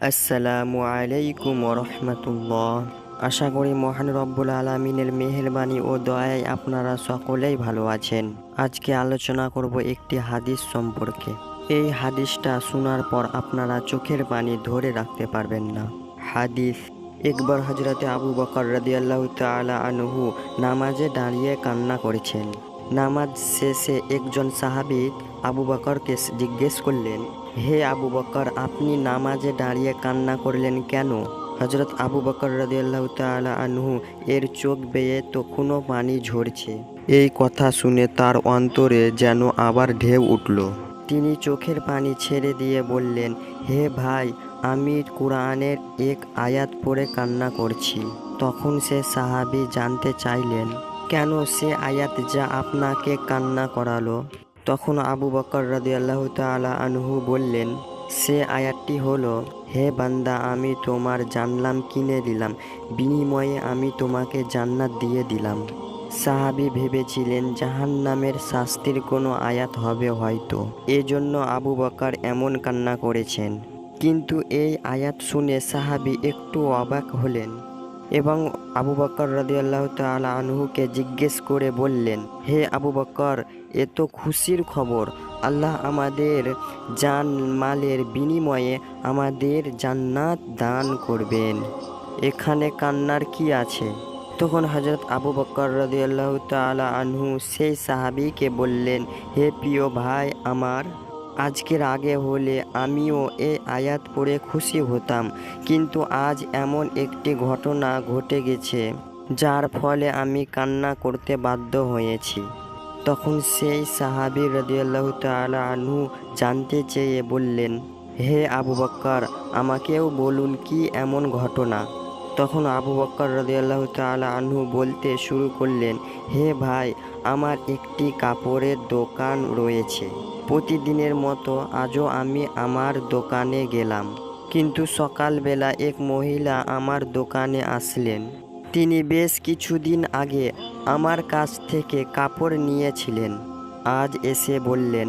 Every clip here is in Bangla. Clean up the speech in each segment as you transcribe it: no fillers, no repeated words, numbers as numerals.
আসসালামু আলাইকুম রহমতুল্লাহ। আশা করি মহান রব্বুল আলামিনের মেহেরবানি ও দয়ায় আপনারা সকলেই ভালো আছেন। আজকে আলোচনা করব একটি হাদিস সম্পর্কে। এই হাদিসটা শোনার পর আপনারা চোখের পানি ধরে রাখতে পারবেন না। হাদিস: একবার হযরতে আবু বকর রাদিয়াল্লাহু তাআলা আনহু নামাজে দাঁড়িয়ে কান্না করেছেন। নামাজ শেষে একজন সাহাবী আবু বকরকে জিজ্ঞেস করলেন, হে আবু বকর, আপনি নামাজে দাঁড়িয়ে কান্না করলেন কেন? হযরত আবু বকর রাদিয়াল্লাহু তাআলা আনহু এর চোখ বেয়ে তখনও পানি ঝরছে। এই কথা শুনে তার অন্তরে যেন আবার ঢেউ উঠল। তিনি চোখের পানি ছেড়ে দিয়ে বললেন, হে ভাই, আমি কুরআনের এক আয়াত পড়ে কান্না করছি। তখন সে সাহাবী জানতে চাইলেন, কেন সে আয়াত যা আপনাকে কান্না করালো? তখন আবু বকর রাদিয়াল্লাহু তাআলা আনহু বললেন, সে আয়াতটি হলো, হে বান্দা, আমি তোমার জানলাম কিনে দিলাম, বিনিময়ে আমি তোমাকে জান্নাত দিয়ে দিলাম। সাহাবী ভেবেছিলেন জাহান্নামের শাস্তির কোনো আয়াত হবে হয়তো, এজন্য আবু বকর এমন কান্না করেছেন। কিন্তু এই আয়াত শুনে সাহাবী একটু অবাক হলেন এবং আবু বকর রাদিয়াল্লাহু তাআলা আনহুকে জিজ্ঞেস করে বললেন, হে আবু বকর, এ তো খুশির খবর। আল্লাহ আমাদের জান মালের বিনিময়ে আমাদের জান্নাত দান করবেন। এখানে কান্নার কি আছে? তখন হযরত আবু বকর রাদিয়াল্লাহু তাআলা আনহু সেই সাহাবীকে বললেন, হে প্রিয় ভাই আমার, আজকের আগে হলে আমিও এই আয়াত পড়ে খুশি হতাম, কিন্তু আজ এমন একটি ঘটনা ঘটে গেছে যার ফলে আমি কান্না করতে বাধ্য হয়েছি। তখন সেই সাহাবী রাদিয়াল্লাহু তাআলা আনহু জানতে চেয়ে বললেন, হে আবু বকর, আমাকেও বলুন কি এমন ঘটনা? তখন আবু বকর রাদিয়াল্লাহু তাআলা আনহু বলতে শুরু করলেন, হে ভাই, আমার একটি কাপড়ের দোকান রয়েছে। প্রতিদিনের মতো আজও আমি আমার দোকানে গেলাম, কিন্তু সকালবেলা এক মহিলা আমার দোকানে আসলেন। তিনি বেশ কিছুদিন আগে আমার কাছ থেকে কাপড় নিয়েছিলেন। আজ এসে বললেন,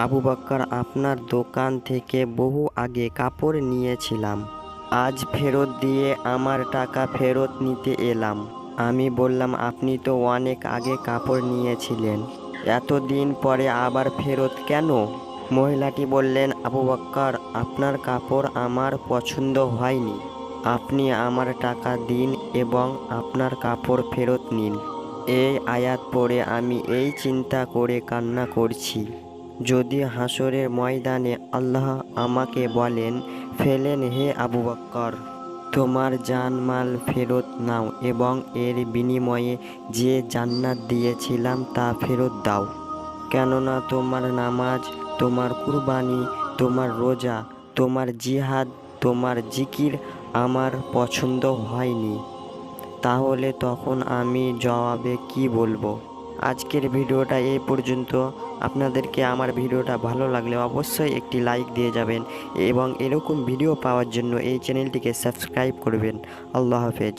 আবু বকর, আপনার দোকান থেকে বহু আগে কাপড় নিয়েছিলাম, আজ ফেরত দিয়ে আমার টাকা ফেরত নিতে এলাম। আমি বললাম, আপনি তো অনেক আগে কাপড় নিয়েছিলেন, এতদিন পরে আবার ফেরত কেন? মহিলাটি বললেন, আবু বকর, আপনার কাপড় আমার পছন্দ হয়নি, আপনি আমার টাকা দিন এবং আপনার কাপড় ফেরত নিন। এই আয়াত পড়ে আমি এই চিন্তা করে কান্না করছি, যদি হাসরের ময়দানে আল্লাহ আমাকে বলেন ফেলেন, হে আবু বকর, তোমার জানমাল ফেরত নাও এবং এর বিনিময়ে যে জান্নাত দিয়েছিলাম তা ফেরত দাও, কেননা তোমার নামাজ, তোমার কুরবানি, তোমার রোজা, তোমার জিহাদ, তোমার জিকির আমার পছন্দ হয়নি। তাহলে তখন আমি জবাবে কি বলবো? আজকের ভিডিওটা এই পর্যন্ত। আপনাদেরকে আমার ভিডিওটা ভালো লাগলে অবশ্যই একটি লাইক দিয়ে যাবেন এবং এরকম ভিডিও পাওয়ার জন্য এই চ্যানেলটিকে সাবস্ক্রাইব করবেন। আল্লাহ হাফেজ।